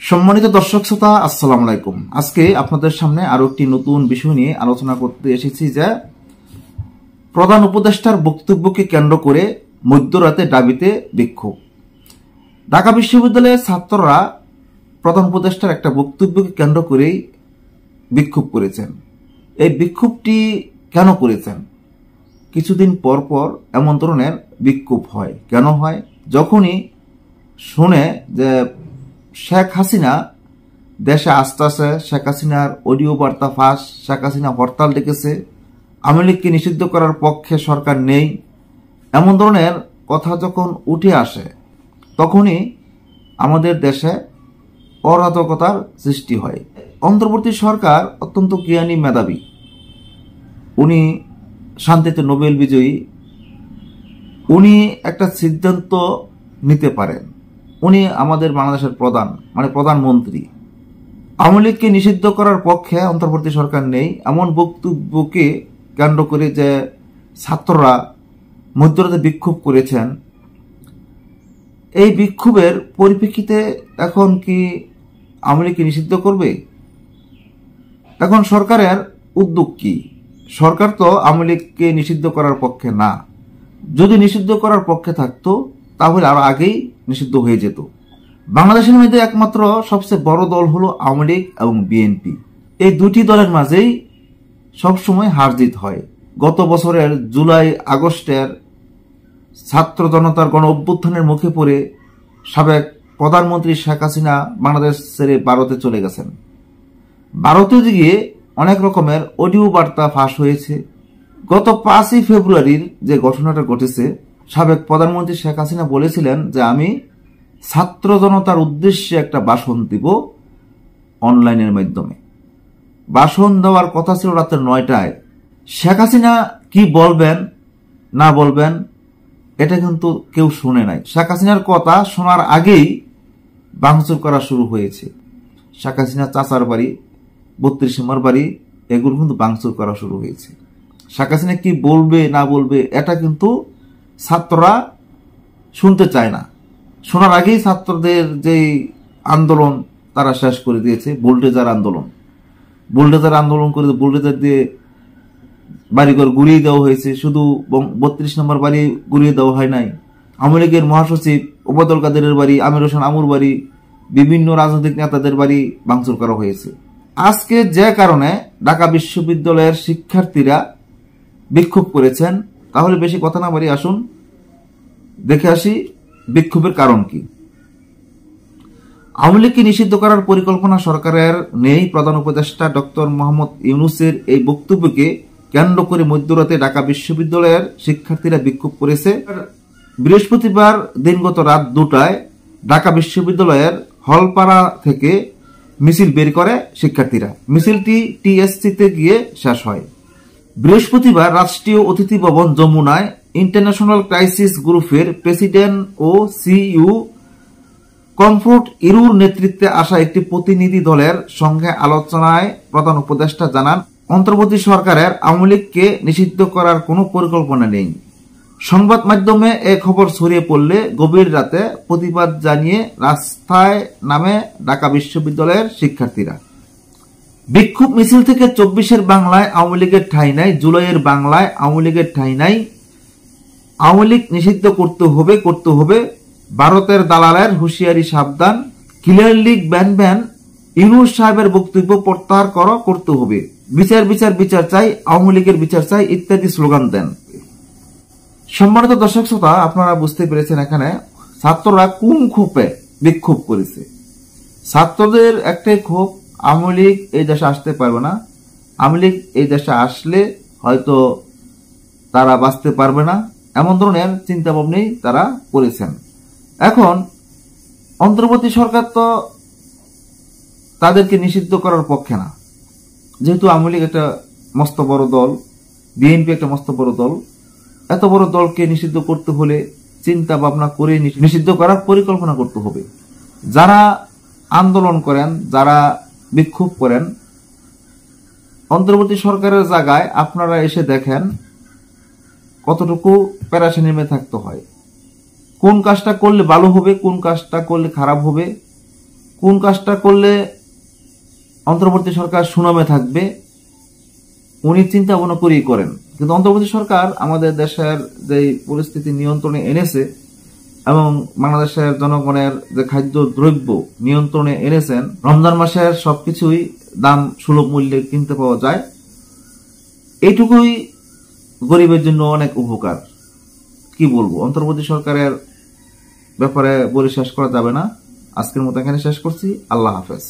সম্মানিত দর্শক শ্রোতা, আসসালামু আলাইকুম। আজকে আপনাদের সামনে আরো একটি নতুন বিষয় নিয়ে আলোচনা করতে এসেছি যে প্রধান উপদেষ্টার বক্তব্যকে কেন্দ্র করে মধ্যরাতে দাবিতে বিক্ষোভ। ঢাকা বিশ্ববিদ্যালয়ের ছাত্ররা প্রধান উপদেষ্টার একটা বক্তব্যকে কেন্দ্র করেই বিক্ষোভ করেছেন। এই বিক্ষোভটি কেন করেছেন? কিছুদিন পর পর এমন ধরনের বিক্ষোভ হয়। কেন হয়? যখনই শুনে যে শেখ হাসিনা দেশে আসতেছে, শেখ হাসিনার অডিও বার্তা ফাঁস, শেখ হাসিনা হরতাল ডেকেছে, আওয়ামী লীগকে নিষিদ্ধ করার পক্ষে সরকার নেই, এমন ধরনের কথা যখন উঠে আসে তখনই আমাদের দেশে অরাজকতার সৃষ্টি হয়। অন্তর্বর্তী সরকার অত্যন্ত জ্ঞানী, মেধাবী, উনি শান্তিতে নোবেল বিজয়ী, উনি একটা সিদ্ধান্ত নিতে পারেন। উনি আমাদের বাংলাদেশের প্রধানমন্ত্রী। আওয়ামী লীগকে নিষিদ্ধ করার পক্ষে অন্তর্বর্তী সরকার নেই, এমন বক্তব্যকে কেন্দ্র করে যে ছাত্ররা মধ্যরাতে বিক্ষোভ করেছেন, এই বিক্ষোভের পরিপ্রেক্ষিতে এখন কি আওয়ামী লীগকে নিষিদ্ধ করবে? এখন সরকারের উদ্যোগ কি? সরকার তো আওয়ামী লীগকে নিষিদ্ধ করার পক্ষে না। যদি নিষিদ্ধ করার পক্ষে থাকতো তাহলে আরো আগেই নিষিদ্ধ হয়ে যেত। বাংলাদেশের মধ্যে একমাত্র সবচেয়ে বড় দল হলো আওয়ামী লীগ এবং বিএনপি। এই দুটি দলের মাঝেই সবসময় হারজিত হয়। গত বছরের জুলাই আগস্টের ছাত্র জনতার গণ অভ্যুত্থানের মুখে পড়ে সাবেক প্রধানমন্ত্রী শেখ হাসিনা বাংলাদেশ ছেড়ে ভারতে চলে গেছেন। ভারতে গিয়ে অনেক রকমের অডিও বার্তা ফাঁস হয়েছে। গত 5ই ফেব্রুয়ারির যে ঘটনাটা ঘটেছে, সাবেক প্রধানমন্ত্রী শেখ হাসিনা বলেছিলেন যে আমি ছাত্র জনতার উদ্দেশ্যে একটা ভাষণ দিব অনলাইনের মাধ্যমে। ভাষণ দেওয়ার কথা ছিল রাতের 9টায়। শেখ হাসিনা কি বলবেন না বলবেন এটা কিন্তু কেউ শুনে নাই। শেখ হাসিনার কথা শোনার আগেই ভাঙচুর করা শুরু হয়েছে। শেখ হাসিনা চাচার বাড়ি, 32 নম্বর বাড়ি, এগুলো কিন্তু ভাঙচুর করা শুরু হয়েছে। শেখ হাসিনা কি বলবে না বলবে এটা কিন্তু ছাত্ররা শুনতে চায় না। শোনার আগেই ছাত্রদের যে আন্দোলন তারা শেষ করে দিয়েছে। বুলডোজার আন্দোলন করে বুলডোজার দিয়ে বাড়িঘর গুড়িয়ে দেওয়া হয়েছে। শুধু 32 নম্বর বাড়ি গুড়িয়ে দেওয়া হয় নাই, আওয়ামী লীগের মহাসচিব ওবায়দুল কাদেরের বাড়ি, আমির হোসেন আমুর বাড়ি, বিভিন্ন রাজনৈতিক নেতাদের বাড়ি ভাঙচুর করা হয়েছে। আজকে যে কারণে ঢাকা বিশ্ববিদ্যালয়ের শিক্ষার্থীরা বিক্ষোভ করেছেন, তাহলে বেশি কথা না বাড়ি আসুন দেখে আসি বিক্ষোভের কারণ কি। আওয়ামী লীগকে নিষিদ্ধ করার পরিকল্পনা সরকারের নেই। প্রধান উপদেষ্টা ডক্টর মোহাম্মদ ইউনূসের এই বক্তব্যকে কেন্দ্র করে মধ্যরাতে ঢাকা বিশ্ববিদ্যালয়ের শিক্ষার্থীরা বিক্ষোভ করেছে। বৃহস্পতিবার দিনগত রাত 2টায় ঢাকা বিশ্ববিদ্যালয়ের হলপাড়া থেকে মিছিল বের করে শিক্ষার্থীরা। মিছিলটি টিএসসিতে গিয়ে শেষ হয়। বৃহস্পতিবার রাষ্ট্রীয় অতিথি ভবন যমুনায় ইন্টারন্যাশনাল ক্রাইসিস গ্রুপের প্রেসিডেন্ট ও সিইও কমফোর্ট ইরুর নেতৃত্বে আসা একটি প্রতিনিধি দলের সঙ্গে আলোচনায় প্রধান উপদেষ্টা জানান, অন্তর্বর্তী সরকারের আওয়ামী লীগকে নিষিদ্ধ করার কোনো পরিকল্পনা নেই। সংবাদ মাধ্যমে এ খবর ছড়িয়ে পড়লে গভীর রাতে প্রতিবাদ জানিয়ে রাস্তায় নামে ঢাকা বিশ্ববিদ্যালয়ের শিক্ষার্থীরা। বিক্ষোভ মিছিল থেকে 24-এর বাংলায় আওয়ামী লীগের ঠাঁই নাই, জুলাইয়ের বাংলায় আওয়ামী লীগের ঠাঁই নাই, আওয়ামী লীগ নিষিদ্ধ করতে হবে, ভারতের দালালের হুঁশিয়ারি সাবধান, ক্লিয়ার লীগ ব্যান, ইউনূস সাহেবের বক্তব্য প্রত্যাহার করতে হবে, বিচার চাই, আওয়ামী লীগের বিচার চাই ইত্যাদি স্লোগান দেন। সম্মানিত দর্শক শ্রোতা, আপনারা বুঝতে পেরেছেন এখানে ছাত্ররা কোন ক্ষোভে বিক্ষোভ করেছে। ছাত্রদের একটাই ক্ষোভ, আওয়ামী লীগ এই দেশে আসতে পারবে না, আওয়ামী লীগ এই দেশে আসলে হয়তো তারা বাঁচতে পারবে না, এমন ধরনের চিন্তা ভাবনাই তারা করেছেন। এখন অন্তর্বর্তী সরকার তো তাদেরকে নিষিদ্ধ করার পক্ষে না, যেহেতু আওয়ামী লীগ একটা মস্ত বড় দল, বিএনপি একটা মস্ত বড় দল। এত বড় দলকে নিষিদ্ধ করতে হলে চিন্তা ভাবনা করে নিষিদ্ধ করার পরিকল্পনা করতে হবে। যারা আন্দোলন করেন, যারা বিক্ষোভ করেন, অন্তর্বর্তী সরকারের জায়গায় আপনারা এসে দেখেন কতটুকু প্যারাশানি নিয়ে থাকতে হয়। কোন কাজটা করলে ভালো হবে, কোন কাজটা করলে খারাপ হবে, কোন কাজটা করলে অন্তর্বর্তী সরকার সুনামে থাকবে উনি চিন্তা ভাবনা করেই করেন। কিন্তু অন্তর্বর্তী সরকার আমাদের দেশের যে পরিস্থিতি নিয়ন্ত্রণে এনেছে এবং বাংলাদেশের জনগণের যে খাদ্য দ্রব্য নিয়ন্ত্রণে এনেছেন, রমজান মাসের সবকিছুই দাম সুলভ মূল্যে কিনতে পাওয়া যায়, এইটুকুই গরিবের জন্য অনেক উপকার। কি বলবো, অন্তর্বর্তী সরকারের ব্যাপারে বলে শেষ করা যাবে না। আজকের মতো এখানে শেষ করছি। আল্লাহ হাফেজ।